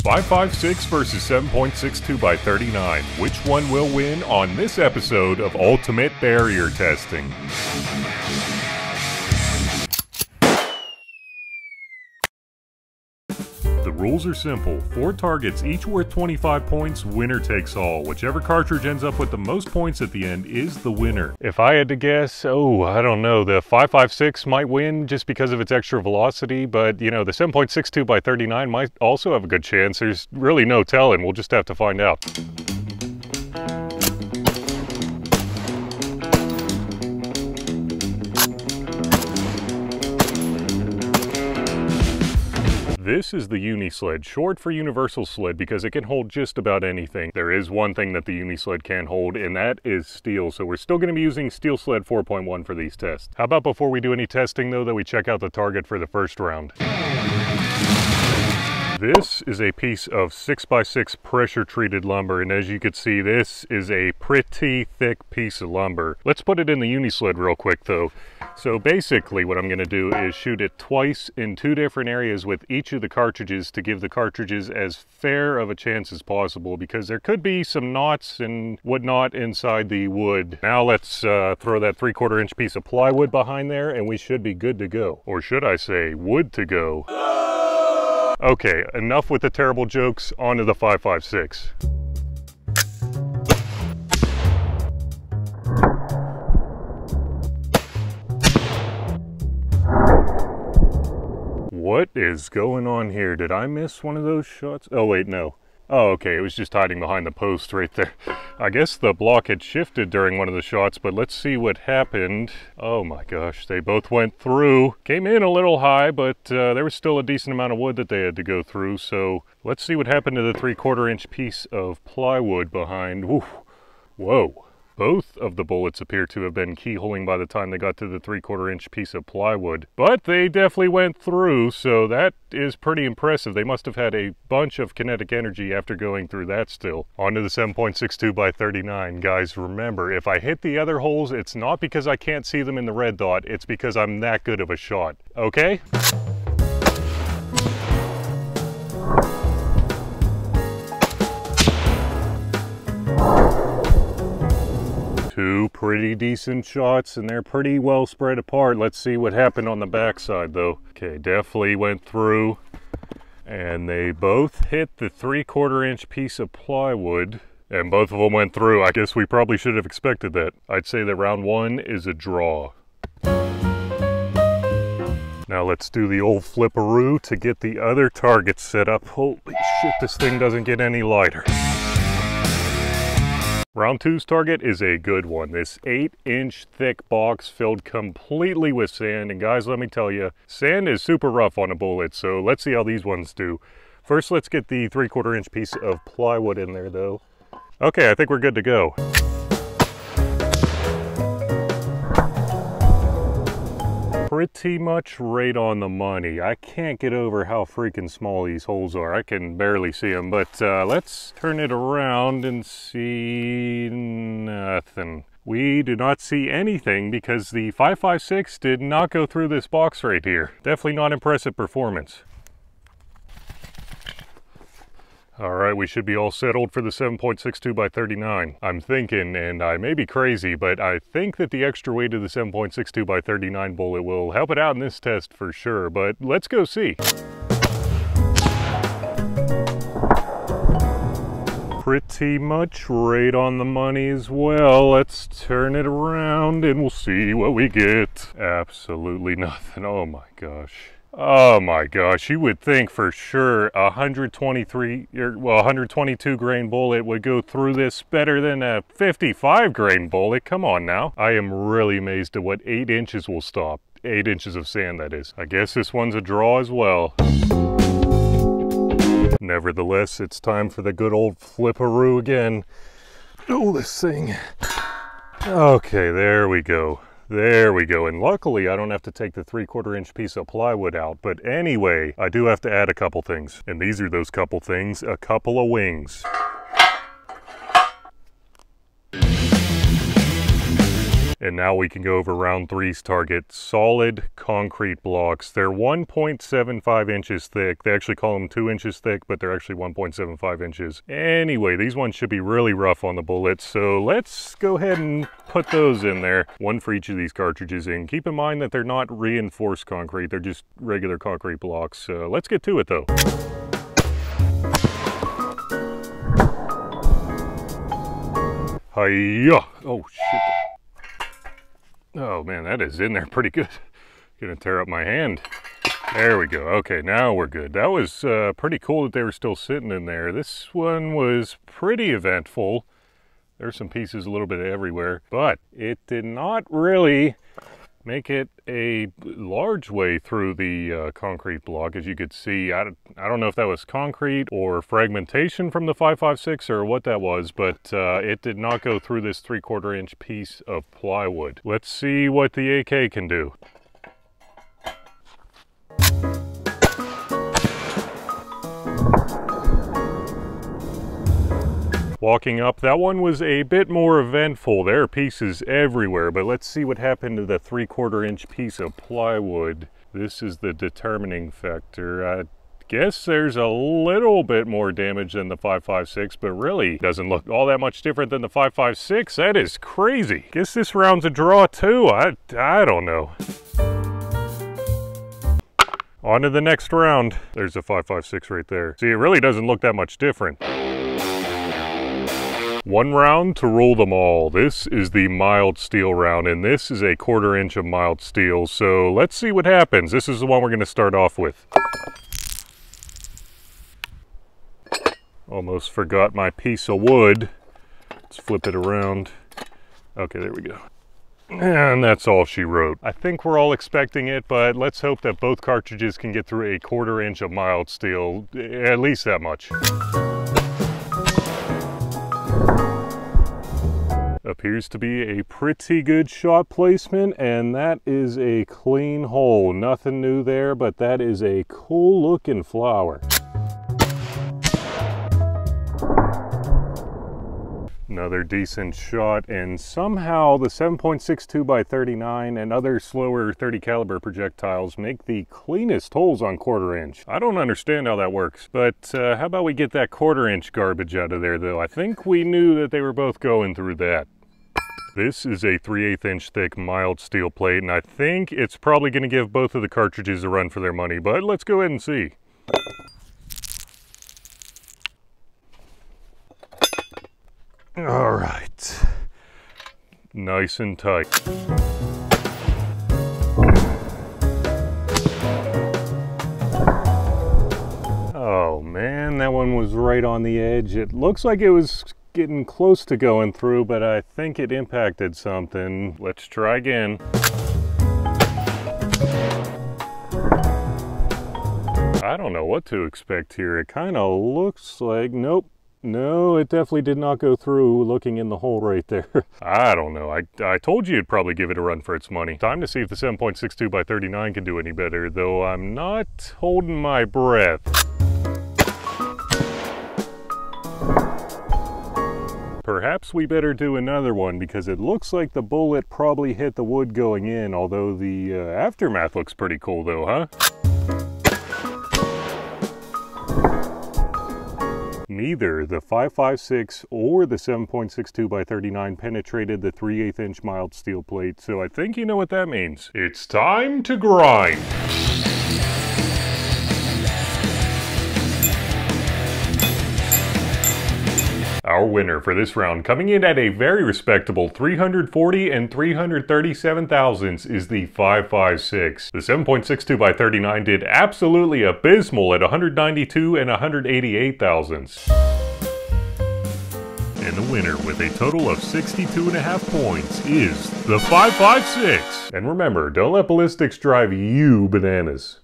5.56 versus 7.62 by 39. Which one will win on this episode of Ultimate Barrier Testing? The rules are simple. 4 targets, each worth 25 points, winner takes all. Whichever cartridge ends up with the most points at the end is the winner. If I had to guess, I don't know, the 5.56 might win just because of its extra velocity, but you know, the 7.62 by 39 might also have a good chance. There's really no telling, we'll just have to find out. This is the Uni-Sled, short for Universal Sled because it can hold just about anything. There is one thing that the Uni-Sled can hold, and that is steel. So we're still going to be using Steel Sled 4.1 for these tests. How about before we do any testing though, that we check out the target for the first round. This is a piece of 6x6 pressure treated lumber, and as you can see, this is a pretty thick piece of lumber. Let's put it in the Uni-Sled real quick though. So basically what I'm going to do is shoot it twice in 2 different areas with each of the cartridges to give the cartridges as fair of a chance as possible, because there could be some knots and whatnot inside the wood. Now let's throw that 3/4 inch piece of plywood behind there and we should be good to go. Or should I say wood to go. Okay, enough with the terrible jokes, on to the 5.56. What is going on here? Did I miss one of those shots? Oh wait, no. Oh, okay, it was just hiding behind the post right there. I guess the block had shifted during one of the shots, but let's see what happened. Oh my gosh, they both went through. Came in a little high, but there was still a decent amount of wood that they had to go through. So let's see what happened to the 3/4 inch piece of plywood behind. Woo. Whoa. Both of the bullets appear to have been keyholing by the time they got to the 3/4 inch piece of plywood. But they definitely went through, so that is pretty impressive. They must have had a bunch of kinetic energy after going through that still. On to the 7.62 by 39. Guys, remember, if I hit the other holes, it's not because I can't see them in the red dot, it's because I'm that good of a shot. Okay? Two pretty decent shots, and they're pretty well spread apart. Let's see what happened on the backside though. Okay, definitely went through, and they both hit the 3/4 inch piece of plywood, and both of them went through. I guess we probably should have expected that. I'd say that round 1 is a draw. Now let's do the old flipperoo to get the other targets set up. Holy shit, this thing doesn't get any lighter. Round 2's target is a good one. This 8-inch thick box filled completely with sand. And guys, let me tell you, sand is super rough on a bullet. So let's see how these ones do. First, let's get the 3/4 inch piece of plywood in there though. Okay, I think we're good to go. Pretty much right on the money. I can't get over how freaking small these holes are. I can barely see them, but let's turn it around and see nothing. We do not see anything because the 5.56 did not go through this box right here. Definitely not impressive performance. All right, we should be all settled for the 7.62 by 39. I'm thinking, and I may be crazy, but I think that the extra weight of the 7.62 by 39 bullet will help it out in this test for sure, but let's go see. Pretty much right on the money as well. Let's turn it around and we'll see what we get. Absolutely nothing. Oh my gosh. Oh my gosh, you would think for sure a 122 grain bullet would go through this better than a 55 grain bullet. Come on now. I am really amazed at what 8 inches will stop. 8 inches of sand, that is. I guess this one's a draw as well. Nevertheless, it's time for the good old flipperoo again. Oh, this thing. Okay, there we go. There we go, and luckily I don't have to take the 3/4 inch piece of plywood out, but anyway, I do have to add a couple things, and these are those couple things, a couple of wings. And now we can go over round 3's target. Solid concrete blocks. They're 1.75 inches thick. They actually call them 2 inches thick, but they're actually 1.75 inches. Anyway, these ones should be really rough on the bullets, so let's go ahead and put those in there. One for each of these cartridges, and keep in mind that they're not reinforced concrete. They're just regular concrete blocks. Let's get to it though. Hiya! Oh shit. Oh man, that is in there pretty good. Gonna tear up my hand. There we go. Okay, now we're good. That was pretty cool that they were still sitting in there. This one was pretty eventful. There's some pieces a little bit everywhere, but it did not really make it a large way through the concrete block. As you could see, I don't know if that was concrete or fragmentation from the 5.56 or what that was, but it did not go through this 3/4 inch piece of plywood. Let's see what the AK can do. Walking up, that one was a bit more eventful. There are pieces everywhere, but let's see what happened to the 3/4 inch piece of plywood. This is the determining factor. I guess there's a little bit more damage than the 5.56, but really doesn't look all that much different than the 5.56. That is crazy. Guess this round's a draw too. I don't know. On to the next round. There's a 5.56 right there. See, it really doesn't look that much different. One round to rule them all. This is the mild steel round, and this is a 1/4 inch of mild steel. So let's see what happens. This is the one we're going to start off with. Almost forgot my piece of wood. Let's flip it around. Okay, there we go. And that's all she wrote. I think we're all expecting it, but let's hope that both cartridges can get through a 1/4 inch of mild steel, at least that much. Appears to be a pretty good shot placement, and that is a clean hole. Nothing new there, but that is a cool looking flower. Another decent shot, and somehow the 7.62 by 39 and other slower 30 caliber projectiles make the cleanest holes on 1/4 inch. I don't understand how that works, but how about we get that 1/4 inch garbage out of there though? I think we knew that they were both going through that. This is a 3/8 inch thick mild steel plate, and I think it's probably going to give both of the cartridges a run for their money, but let's go ahead and see. All right, nice and tight. Oh man, that one was right on the edge. It looks like it was getting close to going through, but I think it impacted something. Let's try again. I don't know what to expect here. It kind of looks like, nope. No, it definitely did not go through looking in the hole right there. I don't know. I told you it'd probably give it a run for its money. Time to see if the 7.62 by 39 can do any better, though I'm not holding my breath. Perhaps we better do another one, because it looks like the bullet probably hit the wood going in, although the aftermath looks pretty cool though, huh? Neither the 5.56 or the 7.62 by 39 penetrated the 3/8 inch mild steel plate, so I think you know what that means. It's time to grind! Our winner for this round, coming in at a very respectable 340 and 337 thousandths, is the 5.56. The 7.62 by 39 did absolutely abysmal at 192 and 188 thousandths. And the winner with a total of 62.5 points is the 5.56. And remember, don't let ballistics drive you bananas.